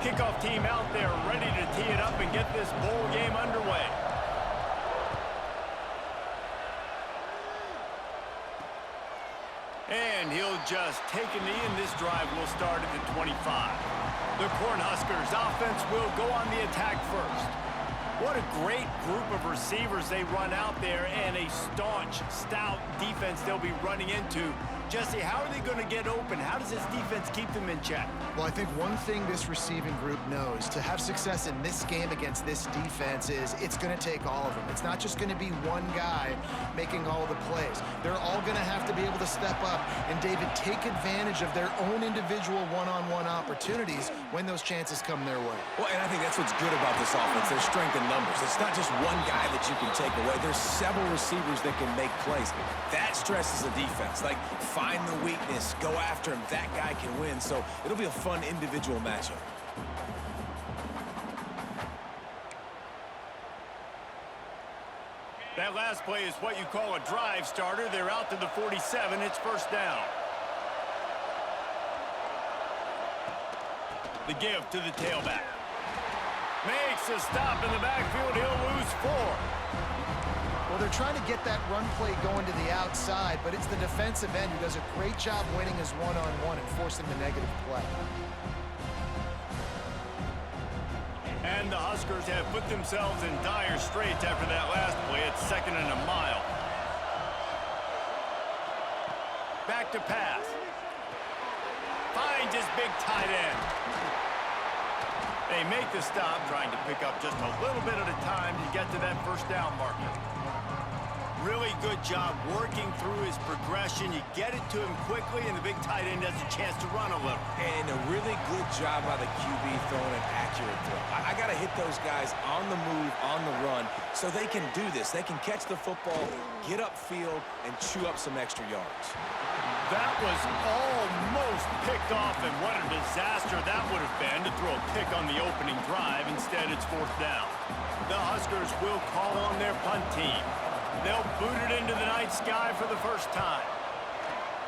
kickoff team out there ready to tee it up and get this bowl game underway. And he'll just take a knee, and this drive will start at the 25. The Cornhuskers offense will go on the attack first. What a great group of receivers they run out there, and a staunch, stout defense they'll be running into. Jesse, how are they going to get open? How does this defense keep them in check? Well, I think one thing this receiving group knows to have success in this game against this defense is it's going to take all of them. It's not just going to be one guy making all of the plays. They're all going to have to be able to step up and, David, take advantage of their own individual one-on-one opportunities when those chances come their way. Well, and I think that's what's good about this offense, their strength in numbers. It's not just one guy that you can take away. There's several receivers that can make plays. That stresses the defense. Like, find the weakness, go after him. That guy can win, so it'll be a fun individual matchup. That last play is what you call a drive starter. They're out to the 47. It's first down. The give to the tailback. Makes a stop in the backfield. He'll lose 4. Well, they're trying to get that run play going to the outside, but it's the defensive end who does a great job winning his one-on-one and forcing the negative play. And the Huskers have put themselves in dire straits after that last play. It's 2nd and a mile. Back to pass. Finds his big tight end. They make the stop, trying to pick up just a little bit at a time to get to that first down marker. Really good job working through his progression. You get it to him quickly, and the big tight end has a chance to run a little. And a really good job by the QB throwing an accurate throw. I got to hit those guys on the move, on the run, so they can do this. They can catch the football, get upfield, and chew up some extra yards. That was almost picked off, and what a disaster that would have been to throw a pick on the opening drive. Instead, it's 4th down. The Huskers will call on their punt team. They'll boot it into the night sky for the first time.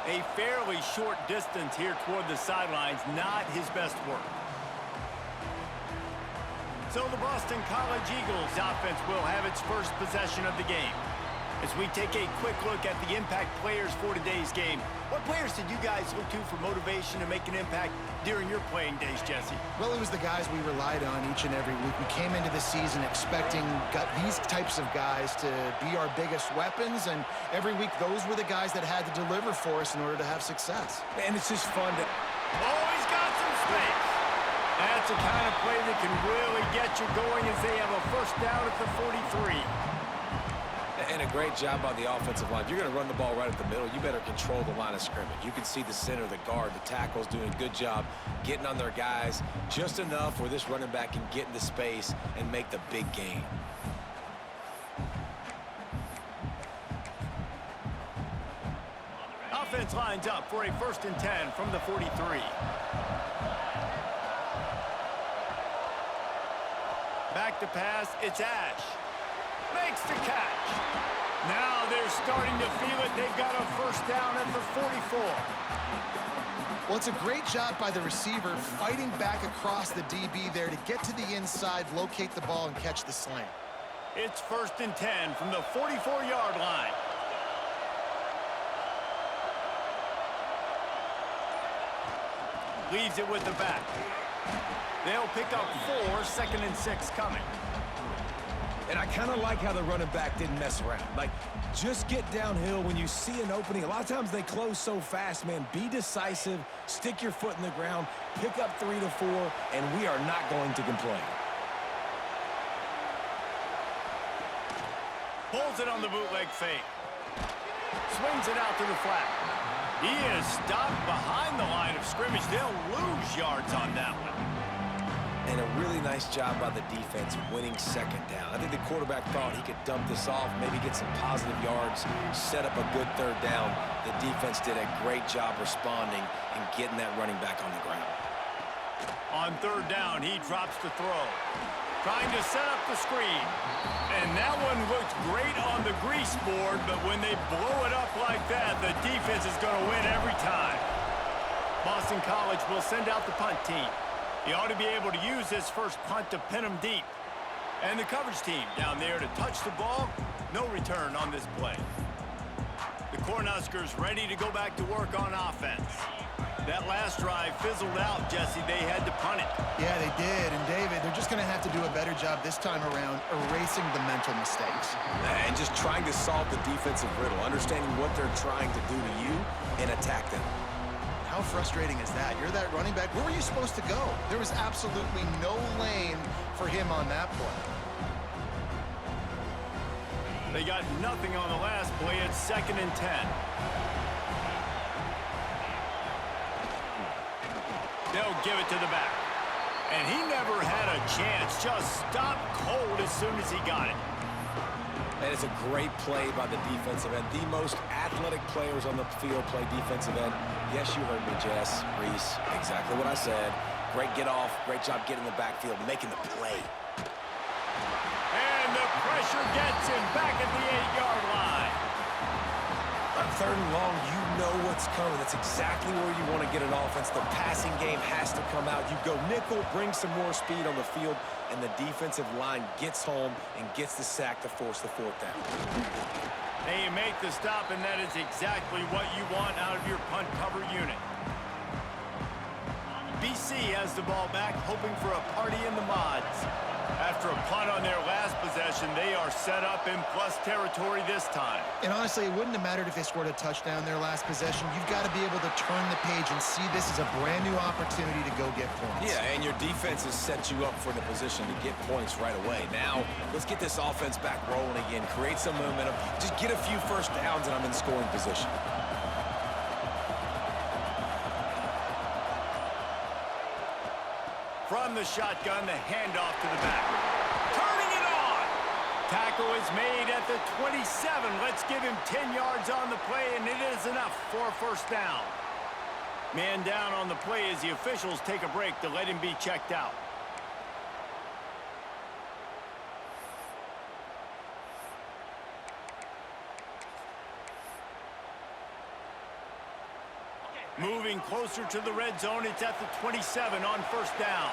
A fairly short distance here toward the sidelines, not his best work. So the Boston College Eagles offense will have its first possession of the game. As we take a quick look at the impact players for today's game, what players did you guys look to for motivation to make an impact during your playing days, Jesse? Well, it was the guys we relied on each and every week. We came into the season expecting these types of guys to be our biggest weapons, and every week those were the guys that had to deliver for us in order to have success. And it's just fun to... Oh, he's got some space. That's the kind of play that can really get you going as they have a first down at the 43. And a great job by the offensive line. If you're going to run the ball right at the middle, you better control the line of scrimmage. You can see the center, the guard, the tackles doing a good job getting on their guys just enough where this running back can get into space and make the big gain. Offense lines up for a 1st and 10 from the 43. Back to pass, it's Ash. Makes the catch. Now they're starting to feel it. They've got a first down at the 44. Well, it's a great job by the receiver fighting back across the DB there to get to the inside, locate the ball, and catch the slant. It's 1st and 10 from the 44-yard line. Leaves it with the back. They'll pick up 4, 2nd and 6 coming. And I kind of like how the running back didn't mess around. Like, just get downhill when you see an opening. A lot of times they close so fast, man. Be decisive, stick your foot in the ground, pick up 3 to 4, and we are not going to complain. Pulls it on the bootleg fake. Swings it out to the flat. He is stopped behind the line of scrimmage. They'll lose yards on that one. And a really nice job by the defense winning 2nd down. I think the quarterback thought he could dump this off, maybe get some positive yards, set up a good 3rd down. The defense did a great job responding and getting that running back on the ground. On 3rd down, he drops to throw. Trying to set up the screen. And that one looked great on the grease board, but when they blow it up like that, the defense is going to win every time. Boston College will send out the punt team. He ought to be able to use this first punt to pin him deep. And the coverage team down there to touch the ball. No return on this play. The Cornhuskers ready to go back to work on offense. That last drive fizzled out, Jesse. They had to punt it. Yeah, they did. And, David, they're just going to have to do a better job this time around erasing the mental mistakes. And just trying to solve the defensive riddle, understanding what they're trying to do to you and attack them. How frustrating is that? You're that running back. Where were you supposed to go? There was absolutely no lane for him on that play. They got nothing on the last play. It's 2nd and 10. They'll give it to the back. And he never had a chance. Just stopped cold as soon as he got it. And it's a great play by the defensive end. The most athletic players on the field play defensive end. Yes, you heard me, Jess, Reese. Exactly what I said. Great get off. Great job getting the backfield, making the play. And the pressure gets him back at the 8-yard line. On 3rd and long, you know what's coming. That's exactly where you want to get an offense. The passing game has to come out. You go nickel, bring some more speed on the field, and the defensive line gets home and gets the sack to force the 4th down. They make the stop, and that is exactly what you want out of your punt cover unit. BC has the ball back, hoping for a party in the mods. After a punt on their last possession, they are set up in plus territory this time. And honestly, it wouldn't have mattered if they scored a touchdown their last possession. You've got to be able to turn the page and see this as a brand new opportunity to go get points. Yeah, and your defense has set you up for the position to get points right away. Now, let's get this offense back rolling again, create some momentum, just get a few first downs, and I'm in scoring position. From the shotgun, the handoff to the back. Turning it on! Tackle is made at the 27. Let's give him 10 yards on the play, and it is enough for a first down. Man down on the play as the officials take a break to let him be checked out. Moving closer to the red zone, it's at the 27 on first down.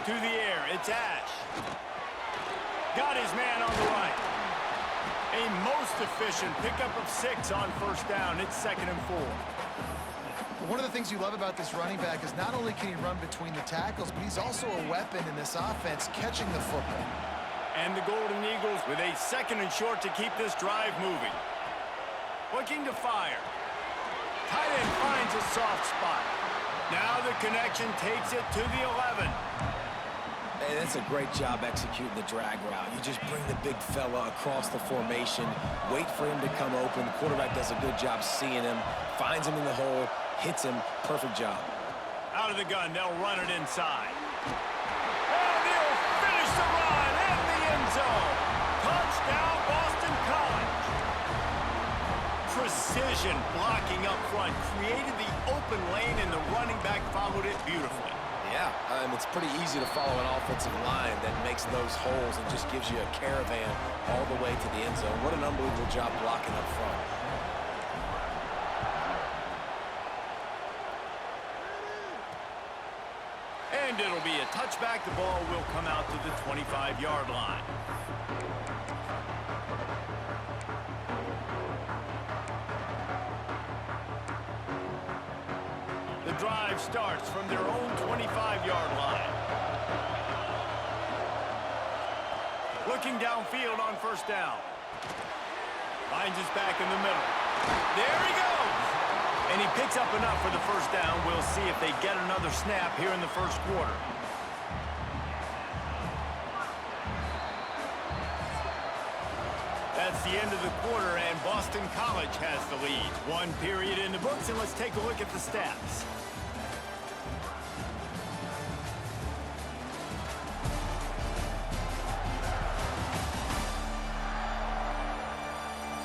To the air, it's Ash. Got his man on the right. A most efficient pickup of 6 on first down. It's 2nd and 4. One of the things you love about this running back is not only can he run between the tackles, but he's also a weapon in this offense, catching the football. And the Golden Eagles with a 2nd and short to keep this drive moving. Looking to fire. Tight end finds a soft spot. Now the connection takes it to the 11. Hey, that's a great job executing the drag route. You just bring the big fella across the formation, wait for him to come open. The quarterback does a good job seeing him, finds him in the hole, hits him. Perfect job. Out of the gun, they'll run it inside. And he'll finish the run in the end zone. Touchdown, Boston College. Precision blocking up front created the open lane, and the running back followed it beautifully. Yeah, it's pretty easy to follow an offensive line that makes those holes and just gives you a caravan all the way to the end zone. What an unbelievable job blocking up front. And it'll be a touchback. The ball will come out to the 25-yard line. The drive starts from their own 25-yard line. Looking downfield on first down. Finds his back in the middle. There he goes! And he picks up enough for the first down. We'll see if they get another snap here in the first quarter. That's the end of the quarter, and Boston College has the lead. One period in the books, and let's take a look at the stats.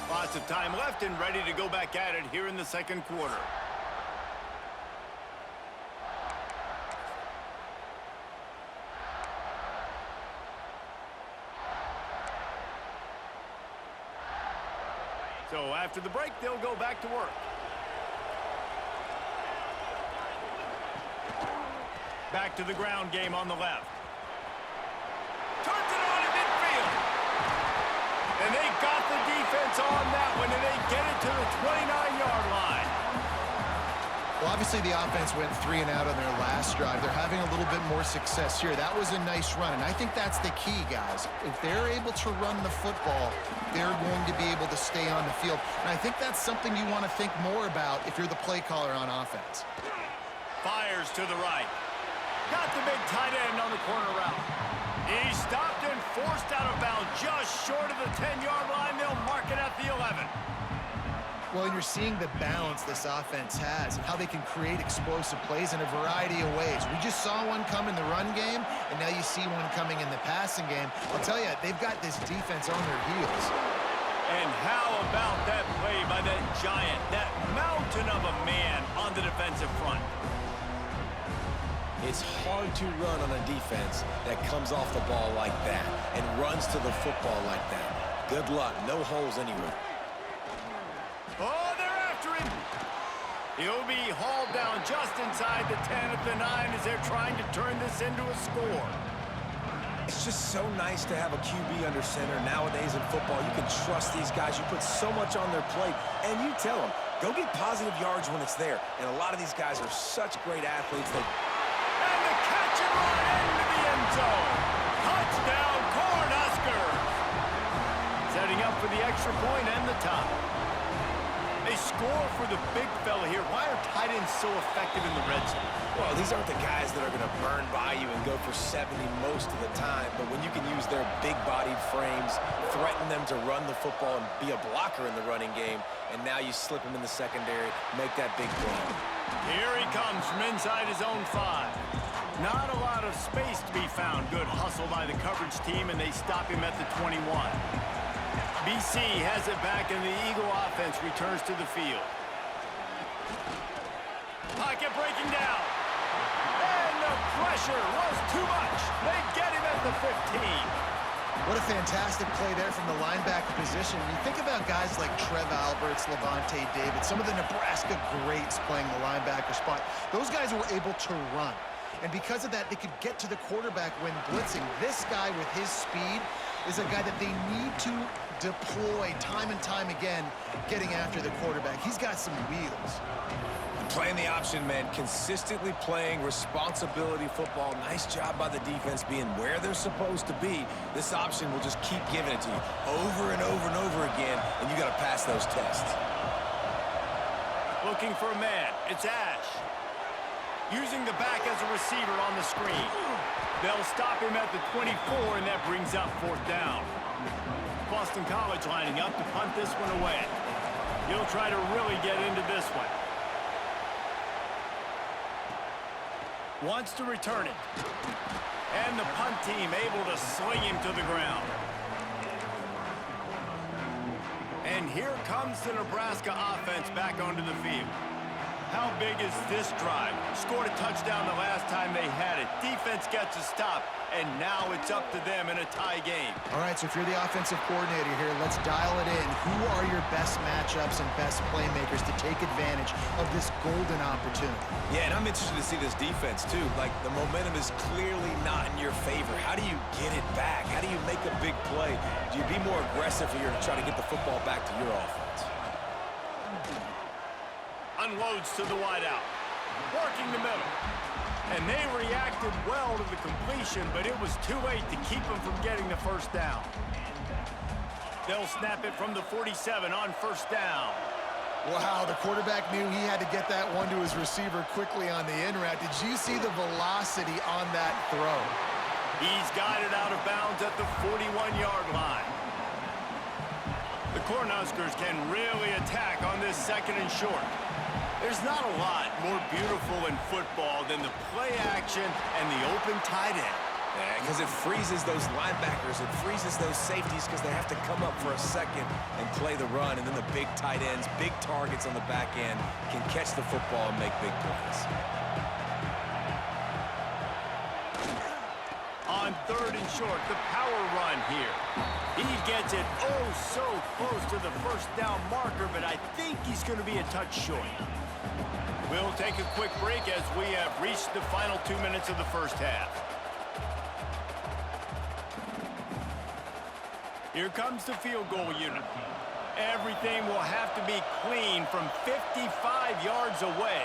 Lots of time left and ready to go back at it here in the second quarter. So after the break, they'll go back to work. Back to the ground game on the left. Turns it on in midfield. And they got the defense on that one, and they get it to the 29-yard line. Well, obviously the offense went 3 and out on their last drive. They're having a little bit more success here. That was a nice run, and I think that's the key, guys. If they're able to run the football, they're going to be able to stay on the field. And I think that's something you want to think more about if you're the play caller on offense. Fires to the right. Got the big tight end on the corner route. He's stopped and forced out of bounds just short of the 10-yard line. They'll mark it at the 11. Well, and you're seeing the balance this offense has and how they can create explosive plays in a variety of ways. We just saw one come in the run game, and now you see one coming in the passing game. I'll tell you, they've got this defense on their heels. And how about that play by that giant, that mountain of a man on the defensive front? It's hard to run on a defense that comes off the ball like that and runs to the football like that. Good luck. No holes anywhere. Oh, they're after him. He'll be hauled down just inside the 10 at the 9 as they're trying to turn this into a score. It's just so nice to have a QB under center. Nowadays in football, you can trust these guys. You put so much on their plate, and you tell them, go get positive yards when it's there. And a lot of these guys are such great athletes. And the catch and run into the end zone. Touchdown, Cornhuskers. Setting up for the extra point and the tie. They score for the big fella here. Why are tight ends so effective in the red zone? Well, these aren't the guys that are going to burn by you and go for 70 most of the time, but when you can use their big-bodied frames, threaten them to run the football and be a blocker in the running game, and now you slip them in the secondary, make that big play. Here he comes from inside his own 5. Not a lot of space to be found. Good hustle by the coverage team, and they stop him at the 21. BC has it back, and the Eagle offense returns to the field. Pocket breaking down. And the pressure was too much. They get him at the 15. What a fantastic play there from the linebacker position. You think about guys like Trev Alberts, Levante David, some of the Nebraska greats playing the linebacker spot. Those guys were able to run. And because of that, they could get to the quarterback when blitzing. This guy with his speed is a guy that they need to deploy time and time again, getting after the quarterback. He's got some wheels. Playing the option, man. Consistently playing responsibility football. Nice job by the defense being where they're supposed to be. This option will just keep giving it to you over and over and over again, and you got to pass those tests. Looking for a man. It's Ash. Using the back as a receiver on the screen. They'll stop him at the 24, and that brings up 4th down. Boston College lining up to punt this one away. He'll try to really get into this one. Wants to return it. And the punt team able to sling him to the ground. And here comes the Nebraska offense back onto the field. How big is this drive? Scored a touchdown the last time they had it. Defense gets a stop, and now it's up to them in a tie game. All right, so if you're the offensive coordinator here, let's dial it in. Who are your best matchups and best playmakers to take advantage of this golden opportunity? Yeah, and I'm interested to see this defense, too. Like, the momentum is clearly not in your favor. How do you get it back? How do you make a big play? Do you be more aggressive here to try to get the football back to your offense? Unloads to the wideout. Working the middle. And they reacted well to the completion, but it was too late to keep them from getting the 1st down. They'll snap it from the 47 on 1st down. Wow, the quarterback knew he had to get that one to his receiver quickly on the in route. Did you see the velocity on that throw? He's got it out of bounds at the 41-yard line. The Cornhuskers can really attack on this 2nd and short. There's not a lot more beautiful in football than the play action and the open tight end. Yeah, because it freezes those linebackers. It freezes those safeties because they have to come up for a second and play the run. And then the big tight ends, big targets on the back end can catch the football and make big plays. On 3rd and short, the power run here. He gets it oh so close to the 1st down marker, but I think he's going to be a touch short. We'll take a quick break as we have reached the final 2 minutes of the first half. Here comes the field goal unit. Everything will have to be clean from 55 yards away.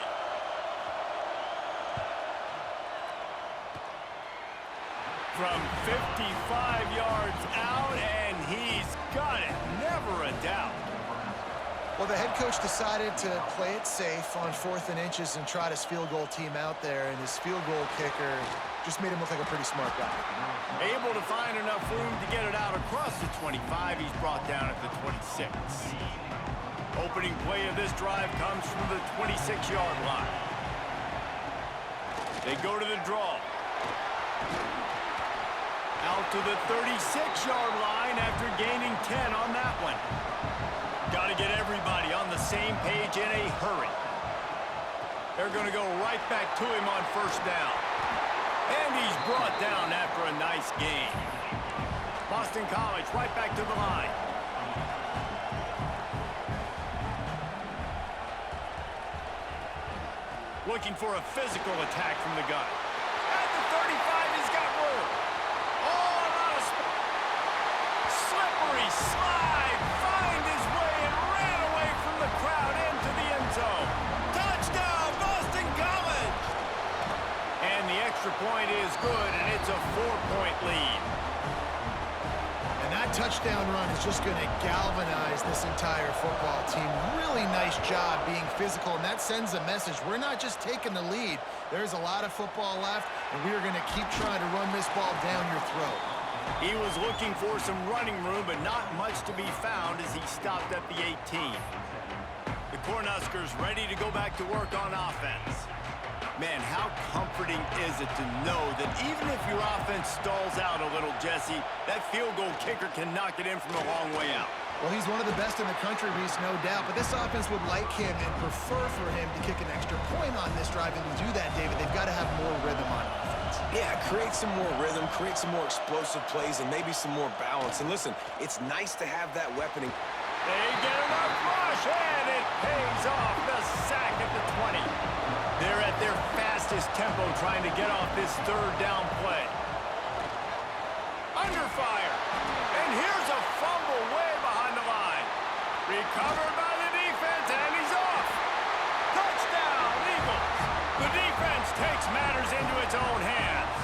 From 55 yards out, and he's got it. Never a doubt. Well, the head coach decided to play it safe on 4th and inches and trot his field goal team out there, and his field goal kicker just made him look like a pretty smart guy. Able to find enough room to get it out across the 25. He's brought down at the 26. Opening play of this drive comes from the 26-yard line. They go to the draw. Out to the 36-yard line after gaining 10 on that one. Got to get everybody on the same page in a hurry. They're going to go right back to him on first down. And he's brought down after a nice gain. Boston College right back to the line. Looking for a physical attack from the gun. At the 35, he's got room. Oh, not a slippery slide. Find his way and ran away from the crowd into the end zone. Touchdown, Boston College! And the extra point is good, and it's a 4-point lead. And that touchdown run is just going to galvanize this entire football team. Really nice job being physical, and that sends a message. We're not just taking the lead. There's a lot of football left, and we are going to keep trying to run this ball down your throat. He was looking for some running room, but not much to be found as he stopped at the 18. The Cornhuskers ready to go back to work on offense. Man, how comforting is it to know that even if your offense stalls out a little, Jesse, that field goal kicker can knock it in from a long way out. Well, he's one of the best in the country, Reese, no doubt. But this offense would like him and prefer for him to kick an extra point on this drive. And to do that, David, they've got to have more rhythm on offense. Yeah, create some more rhythm, create some more explosive plays, and maybe some more balance. And listen, it's nice to have that weaponing. They get enough rush, and it pays off. The sack at the 20. They're at their fastest tempo trying to get off this third down play. Under fire. And here's a fumble way behind the line. Recovered by the defense, and he's off. Touchdown, Eagles. The defense takes matters into its own hands.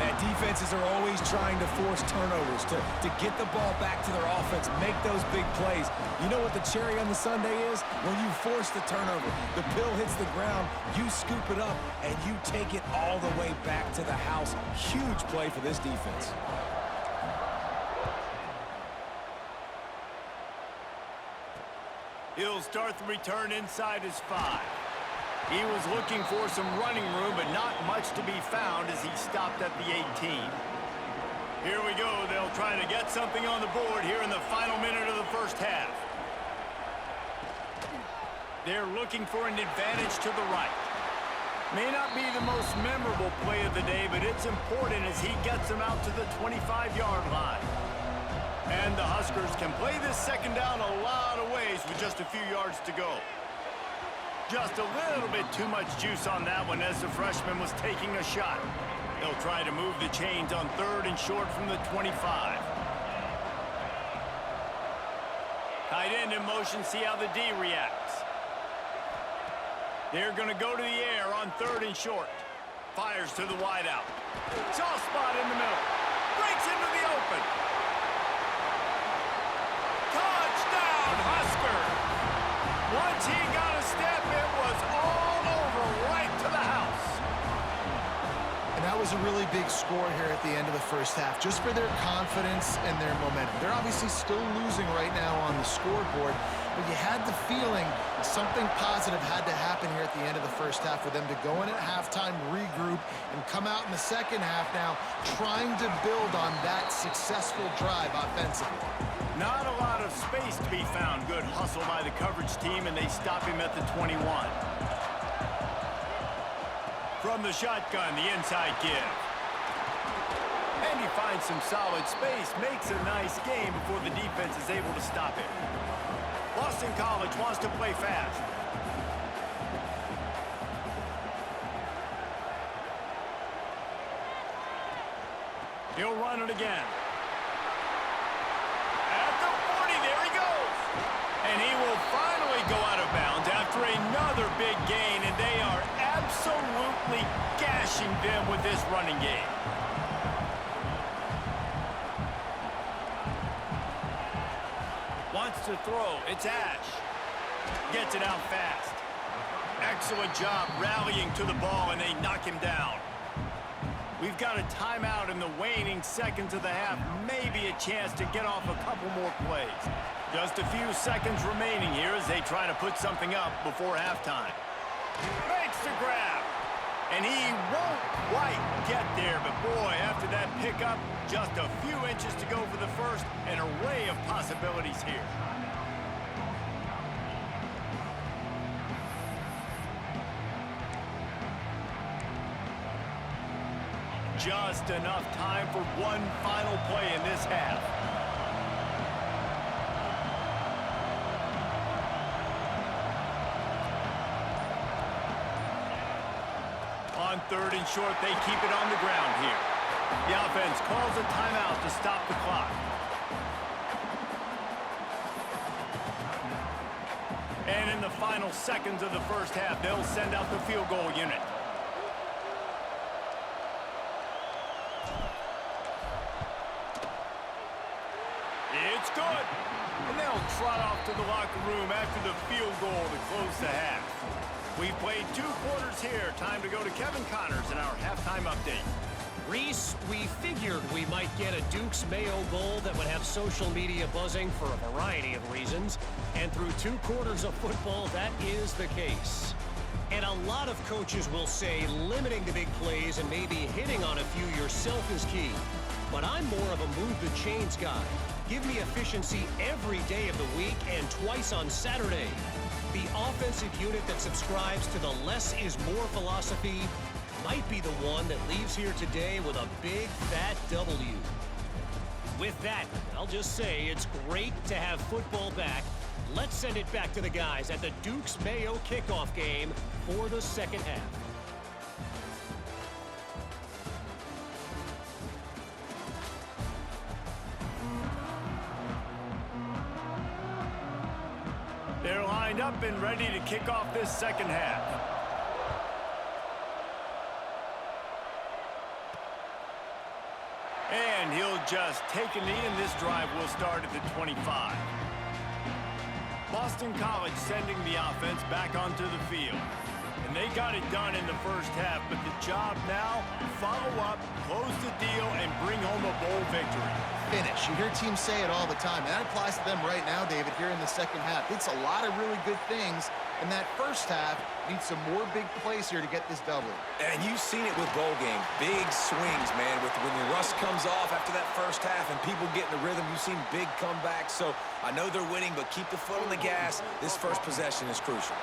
Man, defenses are always trying to force turnovers, to get the ball back to their offense, make those big plays. You know what the cherry on the sundae is? When you force the turnover, the pill hits the ground, you scoop it up, and you take it all the way back to the house. Huge play for this defense. He'll start the return inside his 5. He was looking for some running room, but not much to be found as he stopped at the 18. Here we go. They'll try to get something on the board here in the final minute of the first half. They're looking for an advantage to the right. May not be the most memorable play of the day, but it's important as he gets them out to the 25-yard line. And the Huskers can play this second down a lot of ways with just a few yards to go. Just a little bit too much juice on that one as the freshman was taking a shot. They'll try to move the chains on third and short from the 25. Tight end in motion, see how the D reacts. They're going to go to the air on third and short. Fires to the wideout. Soft spot in the middle. Breaks into the open. Touchdown, Huskers! Once he got a step, it was all over right to the house. And that was a really big score here at the end of the first half, just for their confidence and their momentum. They're obviously still losing right now on the scoreboard, but you had the feeling something positive had to happen here at the end of the first half for them to go in at halftime, regroup, and come out in the second half now trying to build on that successful drive offensively. Not a lot of space to be found. Good hustle by the coverage team, and they stop him at the 21. From the shotgun, the inside give. And he finds some solid space, makes a nice game before the defense is able to stop him. Boston College wants to play fast. He'll run it again. At the 40, there he goes. And he will finally go out of bounds after another big gain, and they are absolutely gashing them with this running game. Wants to throw. It's Ash. Gets it out fast. Excellent job rallying to the ball, and they knock him down. We've got a timeout in the waning seconds of the half. Maybe a chance to get off a couple more plays. Just a few seconds remaining here as they try to put something up before halftime. Makes the grab. And he won't quite get there, but boy, after that pickup, just a few inches to go for the first. An array of possibilities here. Just enough time for one final play in this half. On 3rd and short, they keep it on the ground here. The offense calls a timeout to stop the clock. And in the final seconds of the first half, they'll send out the field goal unit. It's good. And they'll trot off to the locker room after the field goal to close the half. We've played 2 quarters here. Time to go to Kevin Connors in our halftime update. Reese, we figured we might get a Duke's Mayo Bowl that would have social media buzzing for a variety of reasons. And through 2 quarters of football, that is the case. And a lot of coaches will say limiting the big plays and maybe hitting on a few yourself is key. But I'm more of a move the chains guy. Give me efficiency every day of the week and twice on Saturday. The offensive unit that subscribes to the less is more philosophy might be the one that leaves here today with a big fat W. With that, I'll just say it's great to have football back. Let's send it back to the guys at the Duke's Mayo kickoff game for the second half. They're lined up and ready to kick off this second half. And he'll just take a knee, and this drive will start at the 25. Boston College sending the offense back onto the field. And they got it done in the first half, but the job now, follow up, close the deal, and bring home a bowl victory. Finish. You hear teams say it all the time, and that applies to them right now, David, here in the second half. It's a lot of really good things, and that first half needs some more big plays here to get this W. And you've seen it with bowl games. Big swings, man. When the rust comes off after that first half and people get in the rhythm, you've seen big comebacks. So I know they're winning, but keep the foot on the gas. This first possession is crucial.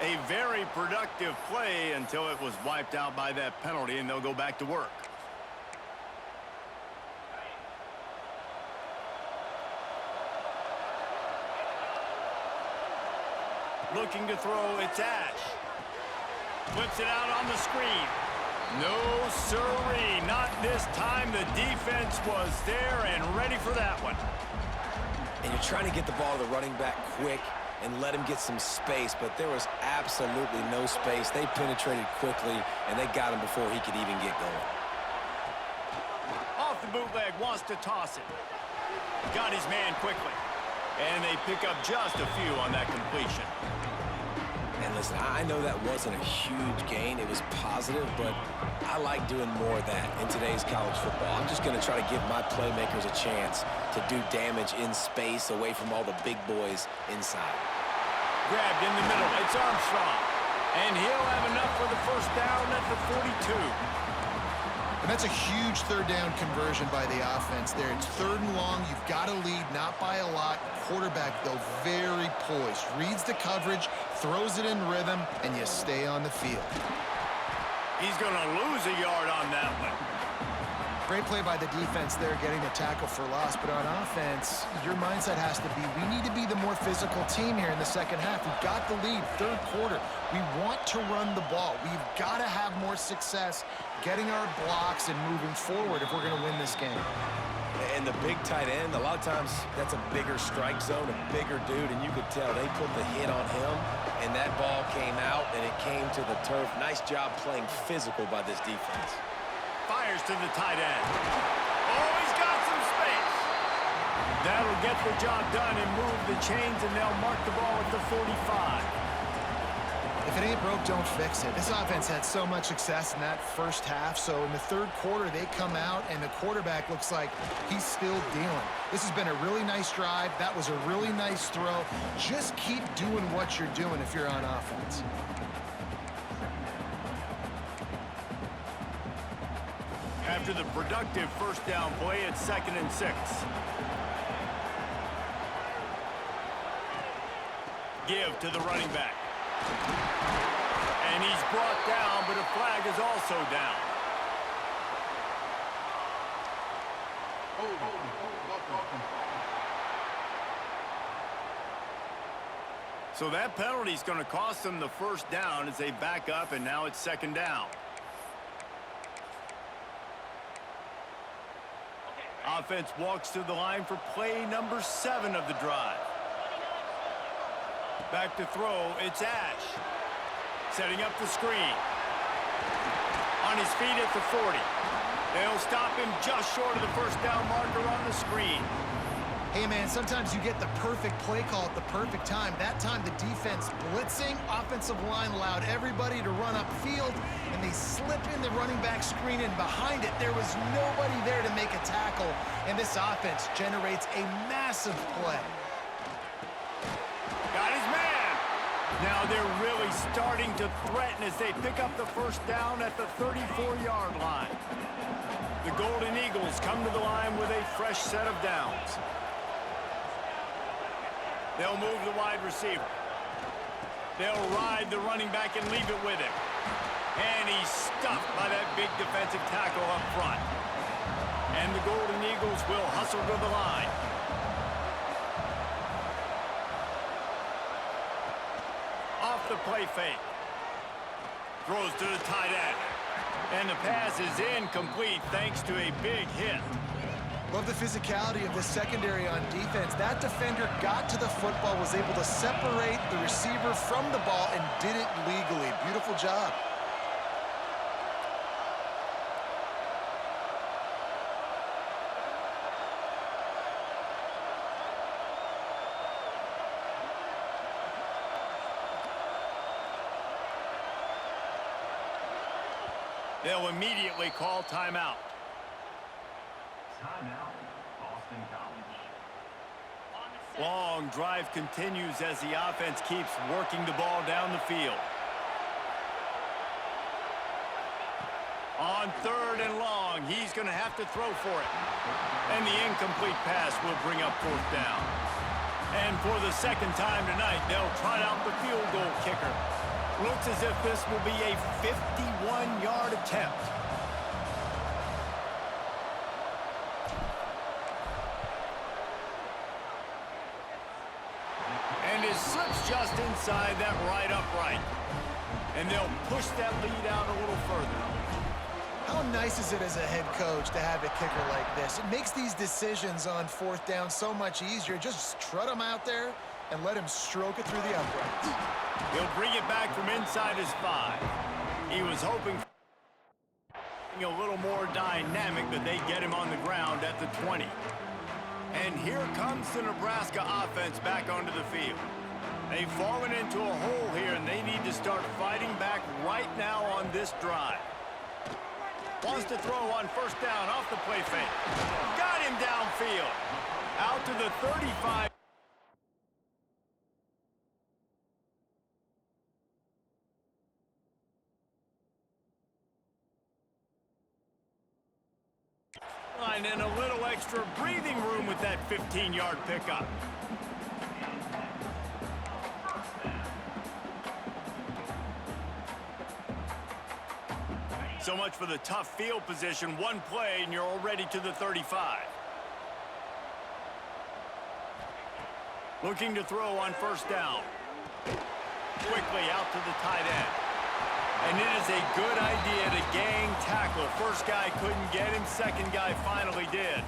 A very productive play until it was wiped out by that penalty, and they'll go back to work. Looking to throw, it's Ash. Flips it out on the screen. No sirree, not this time. The defense was there and ready for that one. And you're trying to get the ball to the running back quick and let him get some space, but there was absolutely no space. They penetrated quickly, and they got him before he could even get going. Off the bootleg, wants to toss it. Got his man quickly. And they pick up just a few on that completion. And listen, I know that wasn't a huge gain. It was positive, but I like doing more of that in today's college football. I'm just going to try to give my playmakers a chance to do damage in space away from all the big boys inside. Grabbed in the middle. It's Armstrong. And he'll have enough for the first down at the 42. And that's a huge third down conversion by the offense there. It's 3rd and long. You've got to lead, not by a lot. Quarterback, though, very poised. Reads the coverage, throws it in rhythm, and you stay on the field. He's going to lose a yard on that one. Great play by the defense there, getting the tackle for loss. But on offense, your mindset has to be, we need to be the more physical team here in the second half. We've got the lead, third quarter. We want to run the ball. We've got to have more success getting our blocks and moving forward if we're going to win this game. And the big tight end, a lot of times that's a bigger strike zone, a bigger dude, and you could tell they put the hit on him, and that ball came out, and it came to the turf. Nice job playing physical by this defense. Fires to the tight end. Oh, he's got some space. That'll get the job done and move the chains, and they'll mark the ball at the 45. If it ain't broke, don't fix it. This offense had so much success in that first half, so in the third quarter, they come out, and the quarterback looks like he's still dealing. This has been a really nice drive. That was a really nice throw. Just keep doing what you're doing if you're on offense. After the productive first down play, it's 2nd and 6. Give to the running back. And he's brought down, but a flag is also down. So that penalty is going to cost them the first down as they back up, and now it's 2nd down. Offense walks to the line for play number 7 of the drive. Back to throw, it's Ash. Setting up the screen. On his feet at the 40. They'll stop him just short of the first down marker on the screen. Hey, man, sometimes you get the perfect play call at the perfect time. That time, the defense blitzing, offensive line allowed everybody to run upfield, and they slip in the running back screen, and behind it, there was nobody there to make a tackle, and this offense generates a massive play. Got his man. Now they're really starting to threaten as they pick up the first down at the 34-yard line. The Golden Eagles come to the line with a fresh set of downs. They'll move the wide receiver. They'll ride the running back and leave it with him. And he's stuffed by that big defensive tackle up front. And the Golden Eagles will hustle to the line. Off the play fake. Throws to the tight end. And the pass is incomplete thanks to a big hit. Love the physicality of the secondary on defense. That defender got to the football, was able to separate the receiver from the ball, and did it legally. Beautiful job. They'll immediately call timeout. Timeout, Boston College. Long drive continues as the offense keeps working the ball down the field. On 3rd and long, he's going to have to throw for it. And the incomplete pass will bring up 4th down. And for the second time tonight, they'll trot out the field goal kicker. Looks as if this will be a 51-yard attempt. And it slips just inside that right upright. And they'll push that lead out a little further. How nice is it as a head coach to have a kicker like this? It makes these decisions on 4th down so much easier. Just trot him out there and let him stroke it through the uprights. He'll bring it back from inside his 5. He was hoping for a little more dynamic, but they get him on the ground at the 20. And here comes the Nebraska offense back onto the field. They've fallen into a hole here, and they need to start fighting back right now on this drive. Wants to throw on 1st down off the play fake. Got him downfield. Out to the 35. And a little extra breathing room with that 15-yard pickup. So much for the tough field position. One play, and you're already to the 35. Looking to throw on first down. Quickly out to the tight end. And it is a good idea to gang tackle. First guy couldn't get him. Second guy finally did.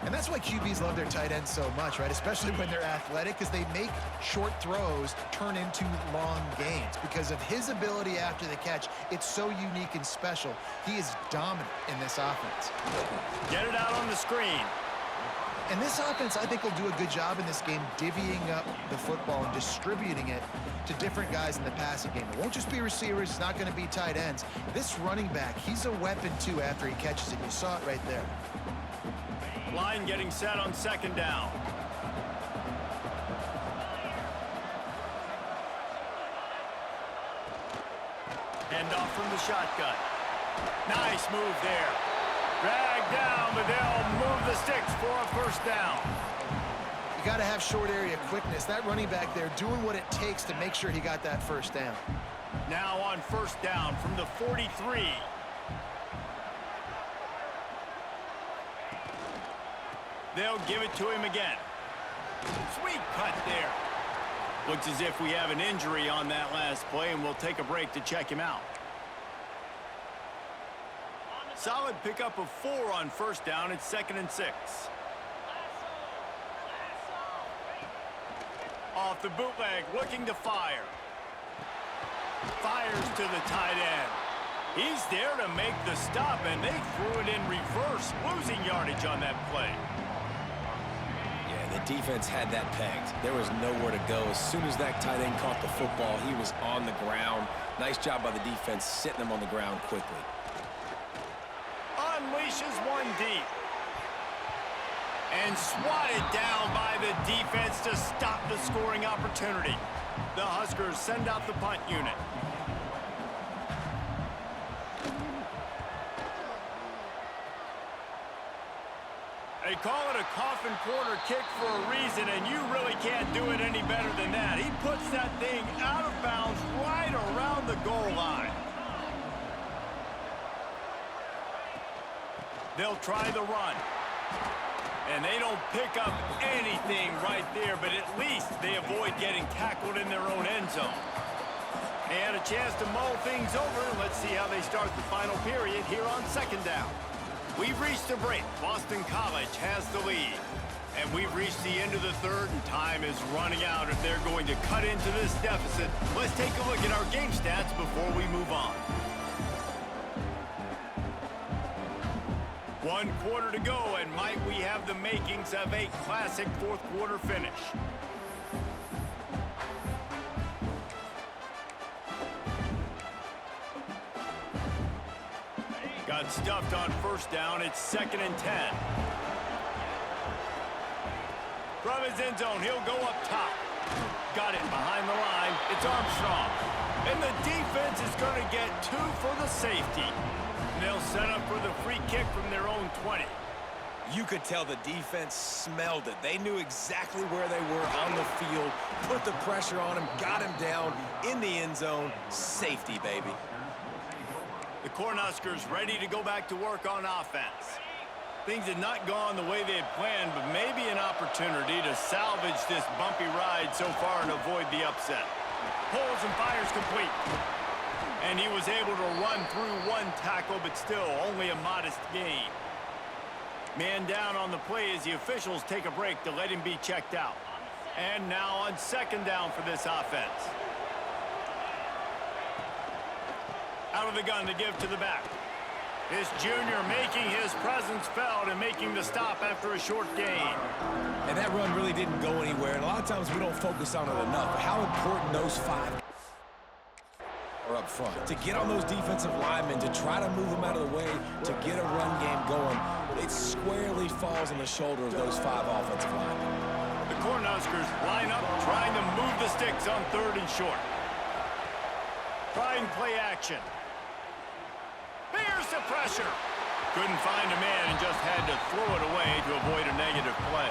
And that's why QBs love their tight ends so much, right? Especially when they're athletic, because they make short throws turn into long gains. Because of his ability after the catch, it's so unique and special. He is dominant in this offense. Get it out on the screen. And this offense, I think, will do a good job in this game divvying up the football and distributing it to different guys in the passing game. It won't just be receivers. It's not going to be tight ends. This running back, he's a weapon, too, after he catches it. You saw it right there. Line getting set on second down. Hand off from the shotgun. Nice move there. Drag down, but they'll move the sticks for a first down. You got to have short area quickness. That running back there doing what it takes to make sure he got that first down. Now on first down from the 43. They'll give it to him again. Sweet cut there. Looks as if we have an injury on that last play, and we'll take a break to check him out. Solid pickup of 4 on first down. It's 2nd and 6. Off the bootleg, looking to fire. Fires to the tight end. He's there to make the stop, and they threw it in reverse, losing yardage on that play. Yeah, the defense had that pegged. There was nowhere to go. As soon as that tight end caught the football, he was on the ground. Nice job by the defense sitting him on the ground quickly. Unleashes one deep. And swatted down by the defense to stop the scoring opportunity. The Huskers send out the punt unit. They call it a coffin corner kick for a reason, and you really can't do it any better than that. He puts that thing out of bounds right around the goal line. They'll try the run. And they don't pick up anything right there, but at least they avoid getting tackled in their own end zone. They had a chance to mull things over. Let's see how they start the final period here on second down. We've reached a break. Boston College has the lead. And we've reached the end of the third, and time is running out if they're going to cut into this deficit. Let's take a look at our game stats before we move on. 1 quarter to go, and might we have the makings of a classic fourth quarter finish. Got stuffed on first down. It's 2nd and 10. From his end zone, he'll go up top. Got it behind the line. It's Armstrong. And the defense is going to get 2 for the safety. And they'll set up for the free kick from their own 20. You could tell the defense smelled it. They knew exactly where they were on the field, put the pressure on him, got him down in the end zone. Safety, baby. The Cornhuskers ready to go back to work on offense. Things had not gone the way they had planned, but maybe an opportunity to salvage this bumpy ride so far and avoid the upset. Pulls and fires complete. And he was able to run through 1 tackle, but still only a modest gain. Man down on the play as the officials take a break to let him be checked out. And now on second down for this offense. Out of the gun to give to the back. This junior making his presence felt and making the stop after a short gain. And that run really didn't go anywhere, and a lot of times we don't focus on it enough. But how important those 5 are up front. To get on those defensive linemen, to try to move them out of the way, to get a run game going, it squarely falls on the shoulder of those 5 offensive linemen. The Cornhuskers line up, trying to move the sticks on 3rd and short. Trying play action. Bears the pressure. Couldn't find a man and just had to throw it away to avoid a negative play.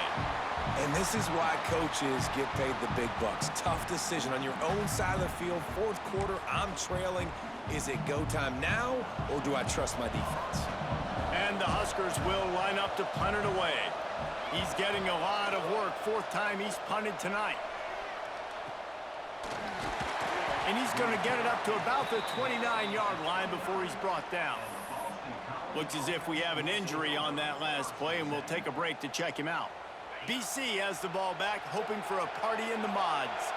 And this is why coaches get paid the big bucks. Tough decision on your own side of the field. 4th quarter, I'm trailing. Is it go time now, or do I trust my defense? And the Huskers will line up to punt it away. He's getting a lot of work. Fourth time he's punted tonight. And he's going to get it up to about the 29-yard line before he's brought down. Looks as if we have an injury on that last play, and we'll take a break to check him out. BC has the ball back, hoping for a party in the mods.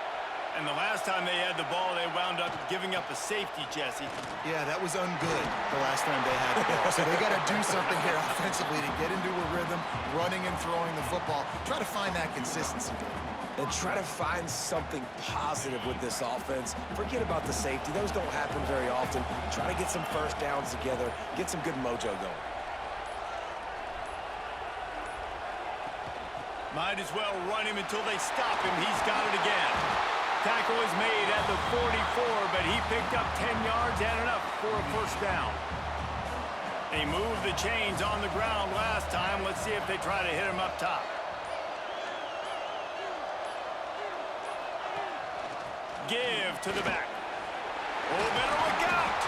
And the last time they had the ball, they wound up giving up a safety, Jesse. Yeah, that was ungood the last time they had the ball. So they got to do something here offensively to get into a rhythm, running and throwing the football. Try to find that consistency. And try to find something positive with this offense. Forget about the safety. Those don't happen very often. Try to get some first downs together, get some good mojo going. Might as well run him until they stop him. He's got it again. Tackle is made at the 44, but he picked up 10 yards and enough for a first down. They moved the chains on the ground last time. Let's see if they try to hit him up top. Give to the back. Oh, better look out!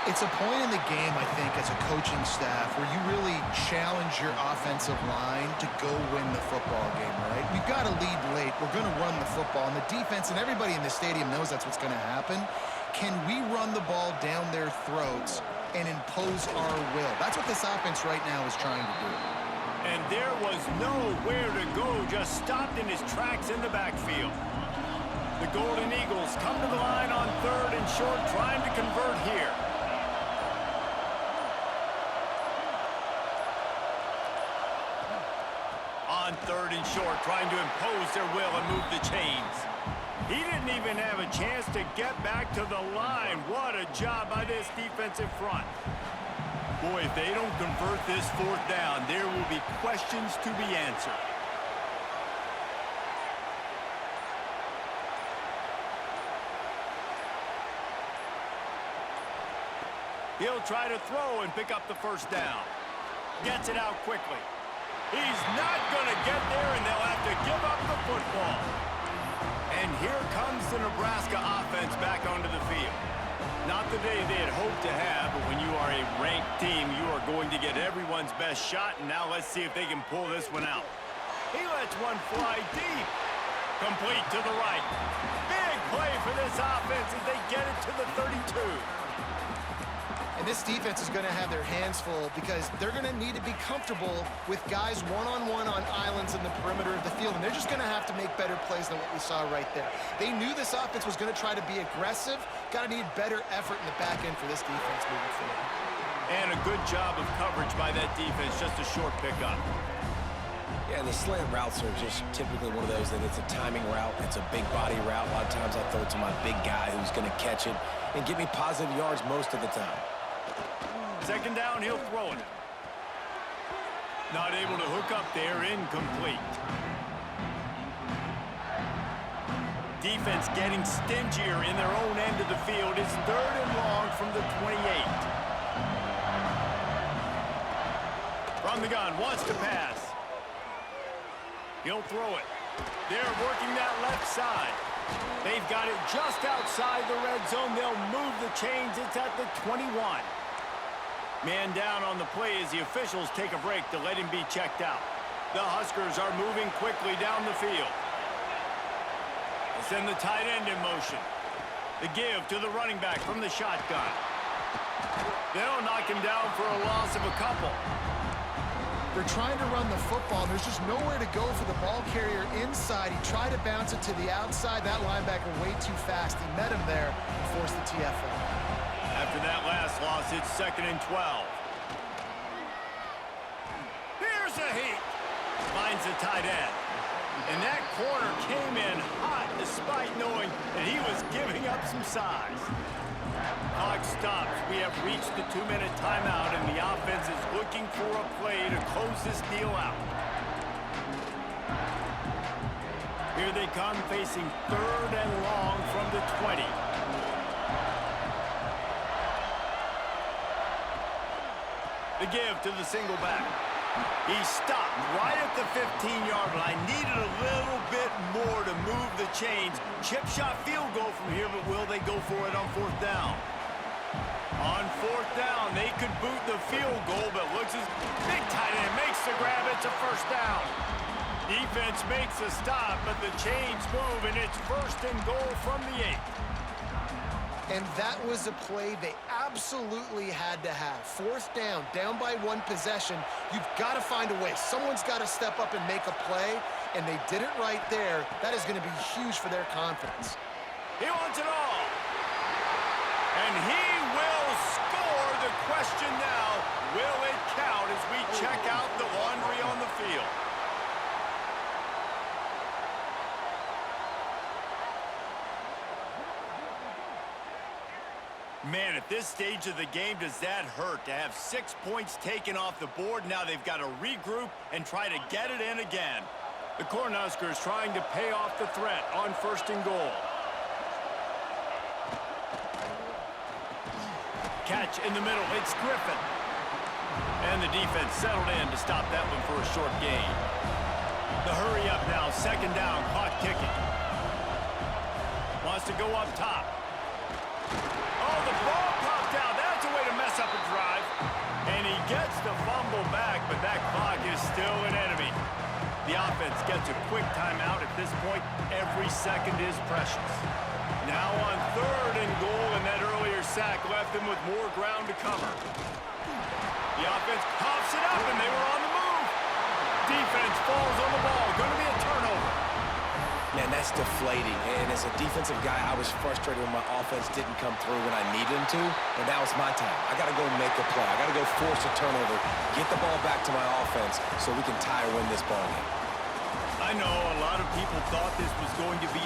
It's a point in the game, I think, as a coaching staff where you really challenge your offensive line to go win the football game, right? We've got to lead late. We're going to run the football. And the defense and everybody in the stadium knows that's what's going to happen. Can we run the ball down their throats and impose our will? That's what this offense right now is trying to do. And there was nowhere to go, just stopped in his tracks in the backfield. The Golden Eagles come to the line on 3rd and short, trying to convert here. On 3rd and short, trying to impose their will and move the chains. He didn't even have a chance to get back to the line. What a job by this defensive front. Boy, if they don't convert this 4th down, there will be questions to be answered. He'll try to throw and pick up the first down. Gets it out quickly. He's not going to get there, and they'll have to give up the football. And here comes the Nebraska offense back onto the field. Not the day they had hoped to have, but when you are a ranked team, you are going to get everyone's best shot, and now let's see if they can pull this one out. He lets one fly deep. Complete to the right. Big play for this offense as they get it to the 32. And this defense is going to have their hands full because they're going to need to be comfortable with guys one-on-one on islands in the perimeter of the field. And they're just going to have to make better plays than what we saw right there. They knew this offense was going to try to be aggressive. Got to need better effort in the back end for this defense moving forward. And a good job of coverage by that defense, just a short pickup. Yeah, the slant routes are just typically one of those that it's a timing route, it's a big body route. A lot of times I throw it to my big guy who's going to catch it and give me positive yards most of the time. 2nd down, he'll throw it. Not able to hook up there, incomplete. Defense getting stingier in their own end of the field. It's 3rd and long from the 28. From the gun, wants to pass. He'll throw it. They're working that left side. They've got it just outside the red zone. They'll move the chains. It's at the 21. Man down on the play as the officials take a break to let him be checked out. The Huskers are moving quickly down the field. They send the tight end in motion. The give to the running back from the shotgun. They'll knock him down for a loss of a couple. They're trying to run the football, and there's just nowhere to go for the ball carrier inside. He tried to bounce it to the outside. That linebacker way too fast. He met him there and forced the TFL. After that last loss, it's 2nd and 12. Here's a heat. Finds the tight end. And that corner came in hot despite knowing that he was giving up some size. Clock stops. We have reached the 2-minute timeout, and the offense is looking for a play to close this deal out. Here they come, facing 3rd and long from the 20. The give to the single back. He stopped right at the 15-yard line. Needed a little bit more to move the chains. Chip shot field goal from here, but will they go for it on 4th down? On fourth down, they could boot the field goal, but looks as big tight end makes the grab. It's a first down. Defense makes a stop, but the chains move, and it's first and goal from the 8. And that was a play they absolutely had to have. Fourth down, down by one possession. You've got to find a way. Someone's got to step up and make a play, and they did it right there. That is going to be huge for their confidence. He wants it all. And he will score. The question now, will it count as we check out the laundry on the field? Man, at this stage of the game, does that hurt to have 6 points taken off the board? Now they've got to regroup and try to get it in again. The Cornhuskers trying to pay off the threat on first and goal. Catch in the middle, it's Griffin. And the defense settled in to stop that one for a short gain. The hurry up now, second down, clock ticking. Wants to go up top. Oh, the ball popped out. That's a way to mess up a drive. And he gets the fumble back, but that clock is still an enemy. The offense gets a quick timeout at this point. Every second is precious. Now on third and goal, and that earlier sack left them with more ground to cover. The offense pops it up, and they were on the move. Defense falls on the ball. Going to be a turnover. Man, that's deflating. And as a defensive guy, I was frustrated when my offense didn't come through when I needed them to. But now it's my time. I got to go make a play. I got to go force a turnover, get the ball back to my offense so we can tie or win this ball game. I know a lot of people thought this was going to be